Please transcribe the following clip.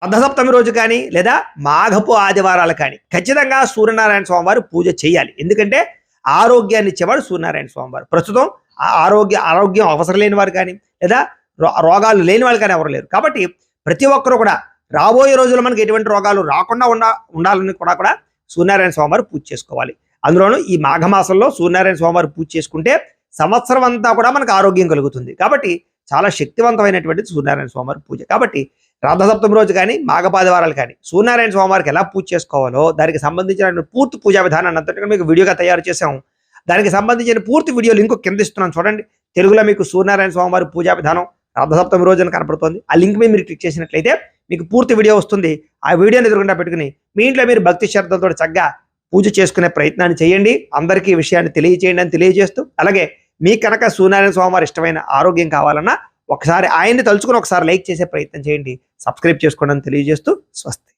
రథసప్తమి రోజు కానీ లేదా మాఘపు ఆదివారాలు కానీ ఖచ్చితంగా సూర్యనారాయణ స్వామి వారు పూజ చేయాలి. ఎందుకంటే ఆరోగ్యాన్ని ఇచ్చేవాడు సూర్యనారాయణ స్వామి వారు. ప్రస్తుతం ఆరోగ్యం అవసరం లేని వారు కానీ లేదా రోగాలు లేని వాళ్ళు కానీ ఎవరు లేరు. కాబట్టి ప్రతి ఒక్కరు కూడా రాబోయే రోజుల్లో మనకి ఎటువంటి రోగాలు రాకుండా ఉండాలని కూడా సూర్యనారాయణ స్వామి వారు పూజ చేసుకోవాలి. అందులోనూ ఈ మాఘమాసంలో సూర్యనారాయణ స్వామి వారు పూజ చేసుకుంటే సంవత్సరం అంతా కూడా మనకు ఆరోగ్యం కలుగుతుంది. కాబట్టి చాలా శక్తివంతమైనటువంటిది సూర్యనారాయణ స్వామి వారి పూజ. కాబట్టి రథసప్తమి రోజు కానీ మాఘపాదివారాలు కానీ సూర్యనారాయణ స్వామి వారికి ఎలా పూజ చేసుకోవాలో దానికి సంబంధించిన పూర్తి పూజా విధానాన్ని అంతటిగా మీకు వీడియోగా తయారు చేసాము. దానికి సంబంధించిన పూర్తి వీడియో లింక్ కింద ఇస్తున్నాను చూడండి. తెలుగులో మీకు సూర్యనారాయణ స్వామి వారి పూజా విధానం రథసప్తమి రోజున కనపడుతుంది. ఆ లింక్ మీద మీరు క్లిక్ చేసినట్లయితే మీకు పూర్తి వీడియో వస్తుంది. ఆ వీడియోని ఎదురుకుండా పెట్టుకుని మీ ఇంట్లో మీరు భక్తి శ్రద్ధలతో చక్కగా పూజ చేసుకునే ప్రయత్నాన్ని చేయండి. అందరికీ ఈ విషయాన్ని తెలియజేయండి అని తెలియజేస్తూ, అలాగే మీకు కనుక సూర్యనారాయణ స్వామి వారి ఇష్టమైన ఆరోగ్యం కావాలన్నా ఒకసారి ఆయన్ని తలుచుకుని ఒకసారి లైక్ చేసే ప్రయత్నం చేయండి. సబ్స్క్రైబ్ చేసుకోండి అని తెలియజేస్తూ స్వస్తి.